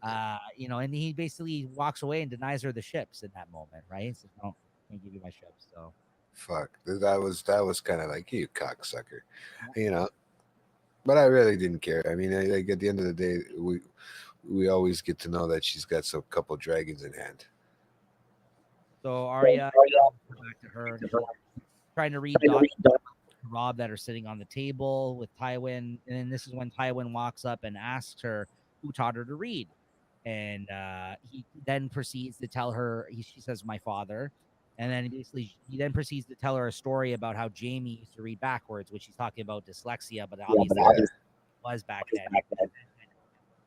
And he basically walks away and denies her the ships in that moment, right? So, no, I can't give you my ships. So fuck, that was kind of like, you cocksucker, But I really didn't care. I mean, like at the end of the day, we always get to know that she's got some couple dragons in hand. So Arya, back to her, trying to read documents to Robb that are sitting on the table with Tywin, and then this is when Tywin walks up and asks her, who taught her to read. And he then proceeds to tell her, she says, my father. And then he then proceeds to tell her a story about how Jamie used to read backwards, which he's talking about dyslexia, but obviously it was back then.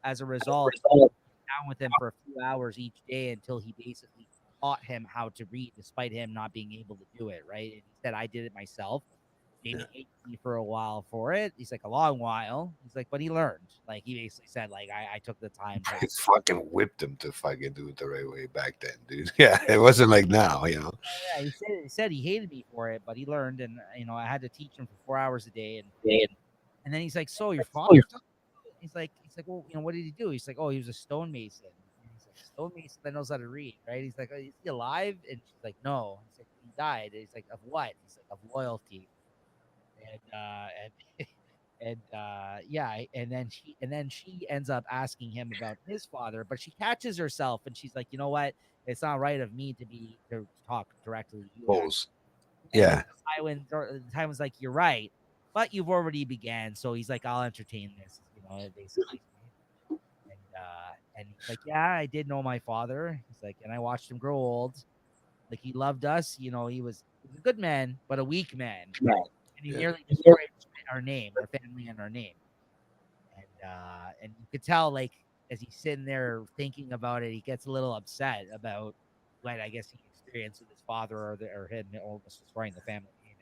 As a result, down with him for a few hours each day until he basically taught him how to read, despite him not being able to do it. Right? And he said, "I did it myself." Jamie hated me for a while for it. He's like, a long while. He's like, but he learned. Like, he basically said, like, I took the time to I fucking whipped him to fucking do it the right way back then, dude. Yeah, it wasn't like now, you know. yeah, he said he hated me for it, but he learned, and I had to teach him for 4 hours a day, and then he's like, so your father? He's like, well, what did he do? He's like, oh, he was a stonemason. And he's like, stonemason that knows how to read, right? He's like, is he alive? And she's like, no. He's like, he died. And he's like, of what? He's like, of loyalty. And yeah, and then she ends up asking him about his father, but she catches herself and she's like, you know what? It's not right of me to talk directly to you. Bulls. Yeah. Tywin's like, you're right, but you've already began. So he's like, I'll entertain this, basically. And he's like, yeah, I did know my father. He's like, and I watched him grow old. Like, he loved us. He was a good man, but a weak man. And he nearly destroyed our name, our family, and our name. And you could tell, like, as he's sitting there thinking about it, he gets a little upset about what I guess he experienced with his father or him almost destroying the family name.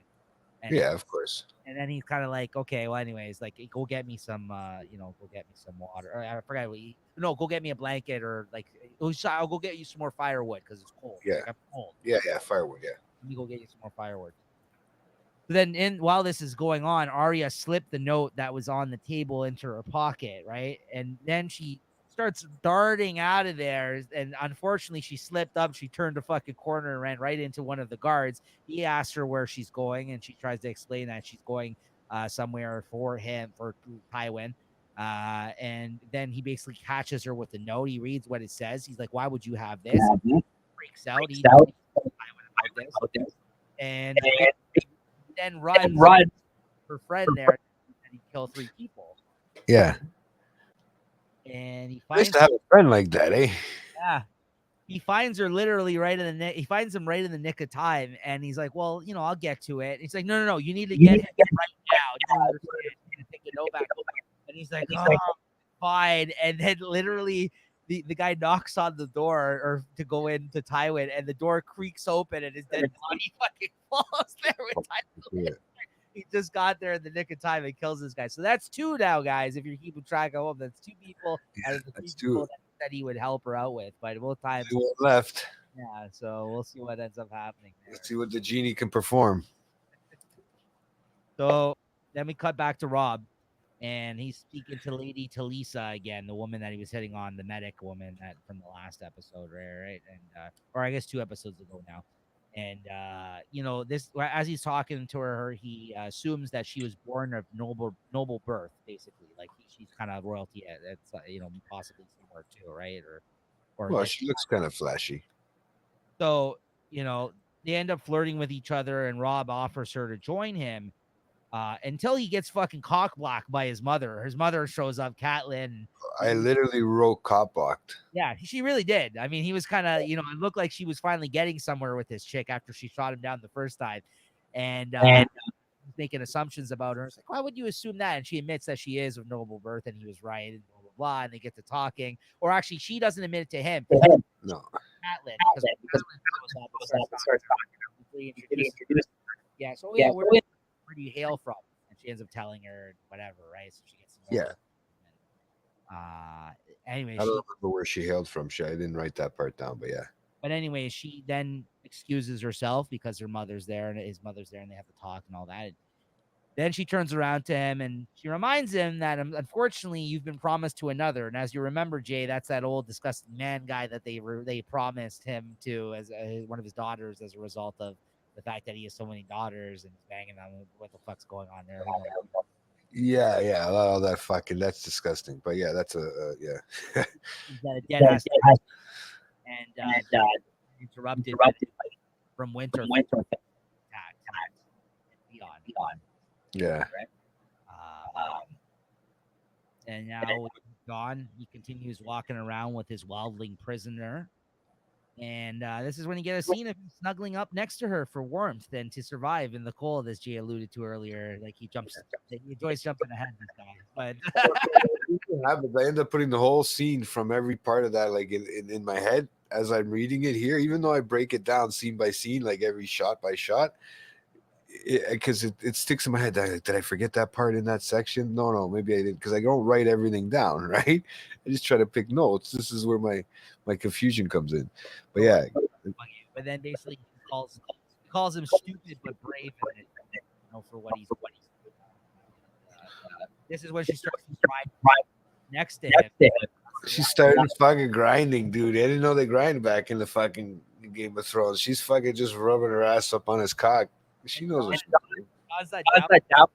And Yeah, of course. And then he's kind of like, okay, well, anyways, like, go get me some, go get me some water. Or I forgot what no, go get me a blanket, or like, I'll go get you some more firewood because it's cold. Yeah. Like, I'm cold. Yeah, firewood. Yeah. Let me go get you some more firewood. So then, while this is going on, Arya slipped the note that was on the table into her pocket, right? And then she starts darting out of there. And unfortunately, she slipped up. She turned a fucking corner and ran right into one of the guards. He asked her where she's going, and she tries to explain that she's going somewhere for Tywin. And then he basically catches her with the note. He reads what it says. He's like, "Why would you have this?" Freaks out. He tells Tywin about this, and then run her friend there, and he kill 3 people. Yeah. And he Nice finds to have a friend like that, eh? Yeah. He finds her literally right in the nick. He finds him right in the nick of time, and he's like, "Well, I'll get to it." And he's like, "No, you need to get him right now. You don't understand. You need to take the note back." And he's like, "Oh, fine." And then literally, the guy knocks on the door or to go into Tywin, and the door creaks open, and his dead body fucking falls there with Tywin. Yeah. He just got there in the nick of time and kills this guy. So that's 2 now, guys. If you're keeping track of them, that's 2 people out of the 3 people that he would help her out with. But both times left. Yeah, so we'll see what ends up happening there. Let's see what the genie can perform. So then we cut back to Rob, and he's speaking to Lady Talisa again, the woman that he was hitting on, the medic woman that from the last episode, right? And or I guess 2 episodes ago now. And this, as he's talking to her, he assumes that she was born of noble birth, basically. Like, she's kind of royalty. It's possibly similar to, right? Or Well, she looks kind of flashy. So, they end up flirting with each other, and Rob offers her to join him until he gets fucking cock-blocked by his mother. His mother shows up, Catelyn. I literally wrote cock-blocked. Yeah, she really did. I mean, he was kind of, it looked like she was finally getting somewhere with this chick after she shot him down the first time. And making assumptions about her. It's like, why would you assume that? And she admits that she is of noble birth, and he was right, and blah, blah, blah. And they get to talking. Or actually, she doesn't admit it to him. No. Catelyn, because starts talking. Yeah, so yeah, where do you hail from? And she ends up telling her whatever, right? So she gets to know her. Anyway, I don't remember where she hailed from. I didn't write that part down, but yeah. But anyway, she then excuses herself because her mother's there and his mother's there, and they have to talk and all that. Then she turns around to him and she reminds him that, unfortunately, you've been promised to another. And as you remember, Jay, that's that old disgusting man guy that they promised him to as one of his daughters as a result of the fact that he has so many daughters and he's banging them. What the fuck's going on there? Yeah, all that fucking, that's disgusting. But yeah, that's yeah. And interrupted from winter. Yeah. And now gone. He continues walking around with his wildling prisoner. And this is when you get a scene of him snuggling up next to her for warmth and to survive in the cold, as Jay alluded to earlier. Like he enjoys jumping ahead, this guy. But happens. I end up putting the whole scene from every part of that like in my head as I'm reading it here, even though I break it down scene by scene, like every shot by shot, because it sticks in my head. Did I forget that part in that section? No, maybe I didn't, because I don't write everything down, right? I just try to pick notes. This is where my confusion comes in. But yeah, but then basically he calls him stupid but brave in it, for what he's this is when she starts to ride next to him. she started fucking grinding, dude. I didn't know they grind back in the fucking Game of Thrones. She's fucking just rubbing her ass up on his cock. She knows what she's doing. Does that down,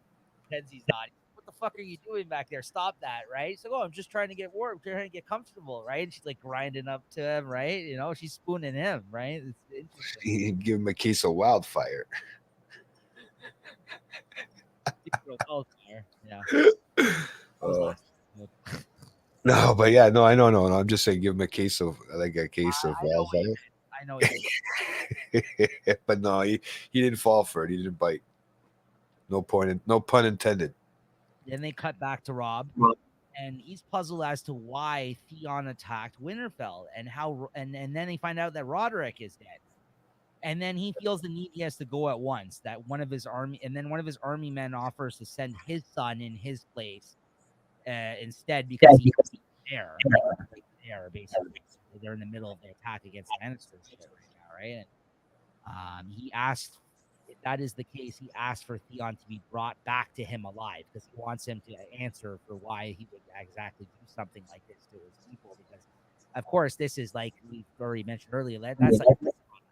pretends he's not. What the fuck are you doing back there? Stop that, right? So, I'm just trying to get warm, trying to get comfortable, right? And she's like grinding up to him, right? She's spooning him, right? It's interesting. Give him a case of wildfire. Yeah. No, but yeah, no, I know, no. I'm just saying, give him a case of wildfire. I know. But no, he didn't fall for it. He didn't bite. No pun intended. Then they cut back to Rob, and he's puzzled as to why Theon attacked Winterfell and how, and then they find out that Roderick is dead. And then he feels the need he has to go at once. That one of his army men offers to send his son in his place instead because he's there. Basically, they're in the middle of the attack against the Lannisters right now, right? And he asked, if that is the case, he asked for Theon to be brought back to him alive because he wants him to answer for why he would exactly do something like this to his people. Because, of course, this is like we've already mentioned earlier. That's like,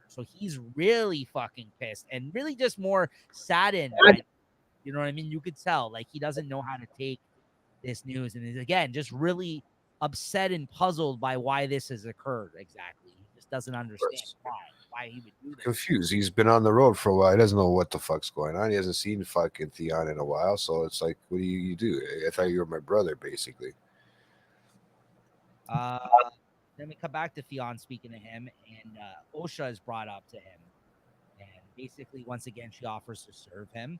so he's really fucking pissed and really just more saddened. You know what I mean? You could tell like he doesn't know how to take this news, and is again just really upset and puzzled by why this has occurred. Exactly, he just doesn't understand why he would do that. Confused. He's been on the road for a while. He doesn't know what the fuck's going on. He hasn't seen fucking Theon in a while. So it's like, what do you do? I thought you were my brother, basically. Then we come back to Theon speaking to him, and Osha is brought up to him, and basically once again she offers to serve him.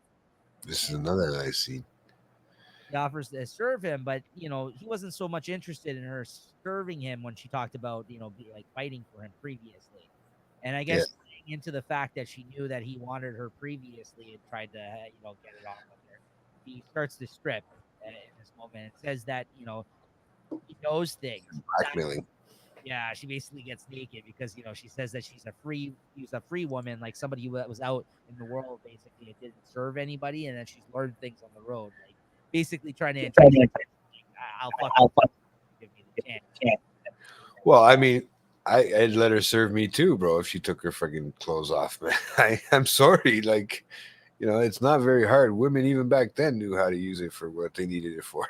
This is another nice scene. He offers to serve him, but he wasn't so much interested in her serving him when she talked about like fighting for him previously, and I guess into the fact that she knew that he wanted her previously and tried to get it off of her. He starts to strip in this moment. It says that he knows things. Blackmailing. Yeah, she basically gets naked because she says that she's a free woman, like somebody who was out in the world basically and didn't serve anybody, and then she's learned things on the road, like basically trying to I'll give me the chance. Well, I mean, I'd let her serve me too, bro, if she took her freaking clothes off, man. I'm sorry, like, it's not very hard. Women even back then knew how to use it for what they needed it for.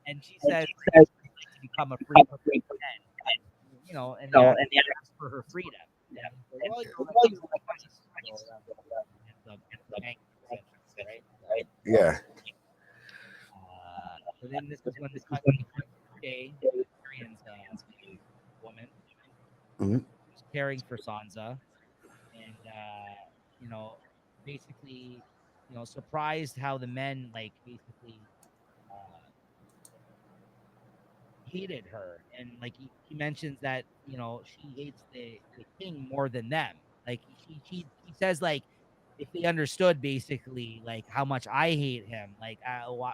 And she says to become a free woman, and ask for her freedom. Yeah. So then this is when this woman who's caring for Sansa, and basically, surprised how the men like basically hated her, and like he mentions that she hates the king more than them. Like he says like if they understood basically like how much I hate him, like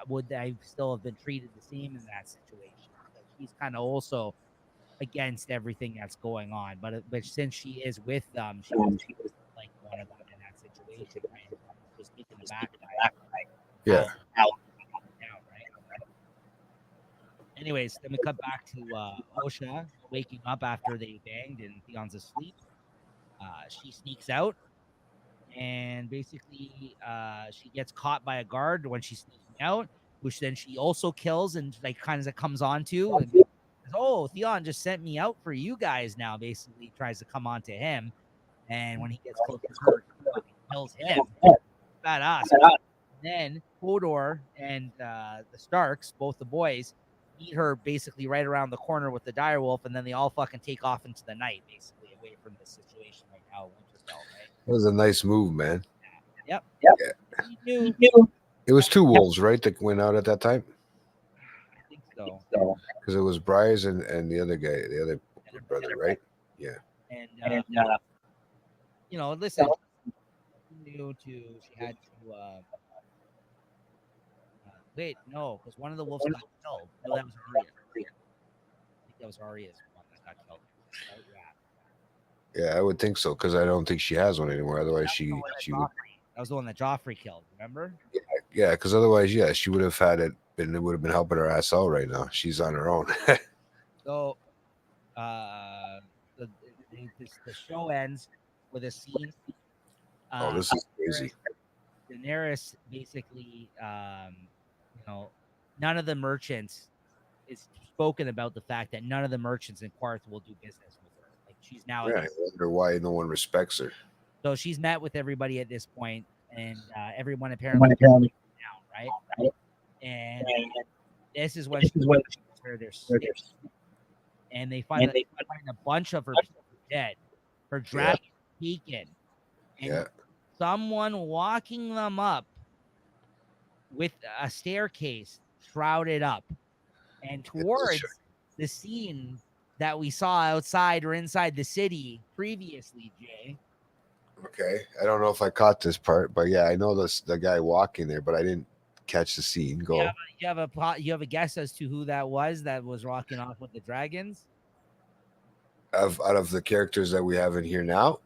would I still have been treated the same in that situation? Like he's kind of also against everything that's going on, but since she is with them, she was like one of them in that situation, right? Just taken aback by yeah. Anyways, then we cut back to Osha waking up after they banged and Theon's asleep. She sneaks out, and basically she gets caught by a guard when she's sneaking out, which then she also kills and like kind of comes on to. And says, Theon just sent me out for you guys now. Basically tries to come on to him, and when he gets close to her, he kills him. Badass. Then Hodor and the Starks, both the boys, meet her basically right around the corner with the direwolf, and then they all fucking take off into the night, basically away from this situation right now, Winterfell, right? That was a nice move, man. Yep. Yeah. He knew. It was two wolves, right, that went out at that time? I think so. Because it was Bryce and the other guy, the other brother, right? Yeah. And you know, listen, she had to wait, no, because one of the wolves got killed. No, that was Arya. I think that was Arya's one that got killed. Right? Yeah. Yeah, I would think so because I don't think she has one anymore. Otherwise, she would. That was the one that Joffrey killed. Remember? Yeah, because otherwise, yeah, she would have had it, and it would have been helping her ass out right now. She's on her own. So, the show ends with a scene. Oh, this is crazy. Daenerys basically, you know, none of the merchants is spoken about the fact that none of the merchants in Qarth will do business with her. Like she's now. Yeah, I wonder why no one respects her. So she's met with everybody at this point, and everyone apparently down, right? And this is when she her their sticks, and they find a bunch of her people dead, her dragon taken, and someone walking them up with a staircase shrouded up, and towards the scene that we saw outside or inside the city previously, Jay. Okay, I don't know if I caught this part, but yeah, I know the guy walking there, but I didn't catch the scene. Go. You have a guess as to who that was walking off with the dragons? Out of the characters that we have in here now,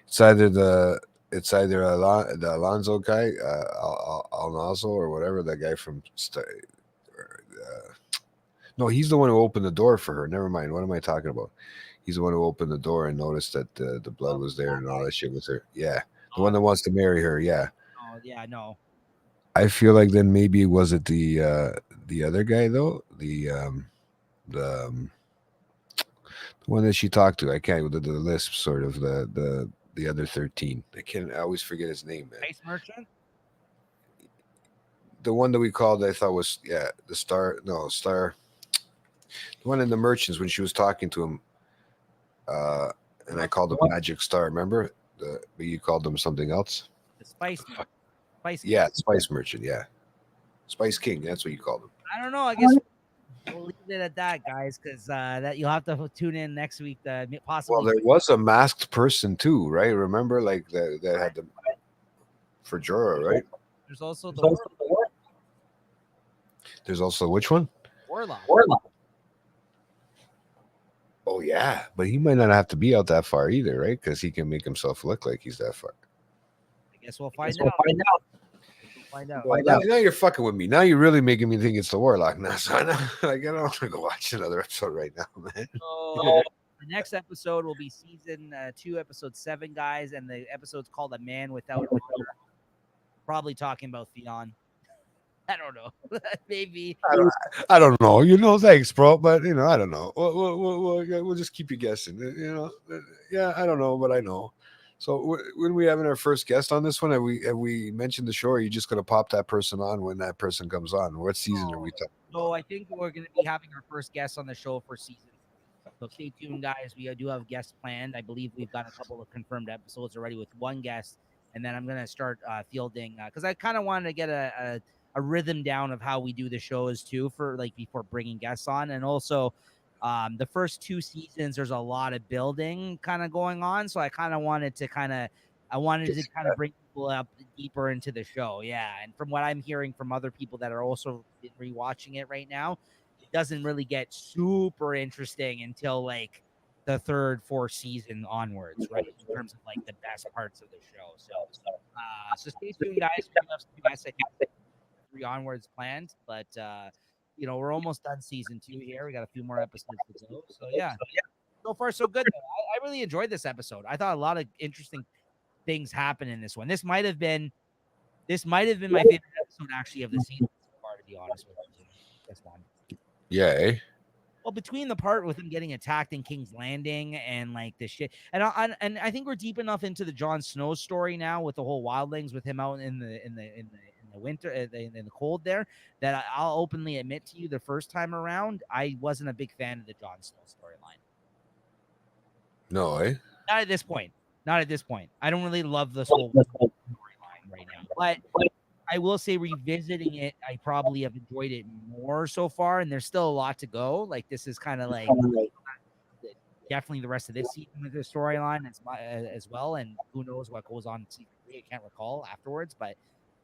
it's either the Alonso guy, Alonso or whatever, that guy from. No, he's the one who opened the door for her. Never mind. What am I talking about? He's the one who opened the door and noticed that the blood was there and all that shit with her. Yeah, the one that wants to marry her. Yeah. Oh yeah, no. I feel like then maybe was it the other guy though, the one that she talked to. I can't the lisp sort of the other 13. I always forget his name, man. Ice Merchant. The one that we called, I thought was the star. No, star. The one in the merchants when she was talking to him. And I called him Magic Star. Remember? But you called him something else. The Spice Merchant. Yeah, Spice Merchant. Yeah, Spice King. That's what you called him. I don't know. I guess we'll leave it at that, guys, because that you'll have to tune in next week. Possibly. Well, there was a masked person too, right? Remember, like that had the for Jorah, right? There's also the There's also which one? Warlock. Oh yeah, but he might not have to be out that far either, right? Because he can make himself look like he's that far. I guess we'll find out. Well, now you're fucking with me. Now you're really making me think it's the Warlock. Now, so I don't want to go watch another episode right now, man. So, the next episode will be season 2, episode 7, guys, and the episode's called "A Man Without Honor." Probably talking about Theon. I don't know. Maybe. I don't know. Thanks, bro. But I don't know. We'll just keep you guessing. Yeah, I don't know, but I know. So when we having our first guest on this one, have we mentioned the show? Or are you just gonna pop that person on when that person comes on? What season are we talking? So I think we're gonna be having our first guest on the show for season. So stay tuned, guys. We do have guests planned. I believe we've got a couple of confirmed episodes already with one guest, and then I'm gonna start fielding because I kind of wanted to get a rhythm down of how we do the shows too for before bringing guests on, and also the first 2 seasons there's a lot of building kind of going on, so I kind of wanted to bring people up deeper into the show. Yeah, and from what I'm hearing from other people that are also rewatching it right now, it doesn't really get super interesting until like the 3rd, 4th season onwards, right? In terms of like the best parts of the show. So stay tuned, guys. We have some guests, I think, 3 onwards planned, but we're almost done season 2 here. We got a few more episodes to go. So yeah, so far so good. I really enjoyed this episode. I thought a lot of interesting things happened in this one. This might have been my favorite episode actually of the season so far, to be honest with you. This one. Yeah. Well, between the part with him getting attacked in King's Landing and like this shit, and I think we're deep enough into the Jon Snow story now with the whole wildlings with him out in the the winter, in the cold there, that I'll openly admit to you, the first time around, I wasn't a big fan of the Jon Snow storyline. No, eh? Not at this point. Not at this point. I don't really love this whole storyline right now. But I will say, revisiting it, I probably have enjoyed it more so far, and there's still a lot to go. Like, this is kind of like definitely the rest of this season with the storyline as well, and who knows what goes on in season 3. I can't recall afterwards, but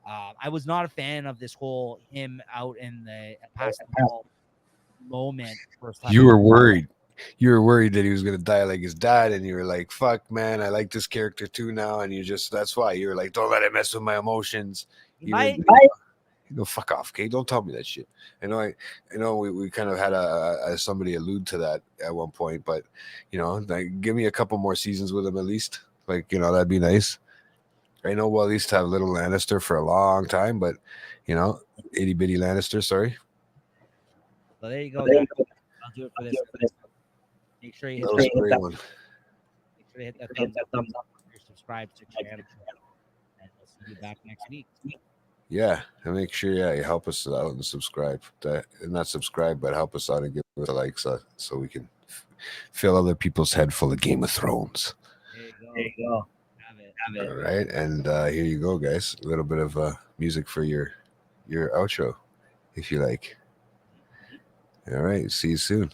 I was not a fan of this whole him out in the past the ball moment. First time You were worried. You were worried that he was gonna die like his dad, and you were like, "Fuck, man, I like this character too now." And that's why you were like, "Don't let it mess with my emotions." Go fuck off, okay? Don't tell me that shit. I know we kind of had somebody allude to that at one point, but like, give me a couple more seasons with him at least. Like, that'd be nice. I know we'll at least have little Lannister for a long time, but itty bitty Lannister, sorry. So there you go, guys. I'll do it for this. Make sure you hit that thumbs up. Subscribe to the channel, and we'll see you back next week. Yeah, and make sure you help us out and subscribe. Not subscribe, but help us out and give us a like so we can fill other people's head full of Game of Thrones. There you go. Have it. All right, and here you go, guys. A little bit of music for your outro, if you like. All right, see you soon.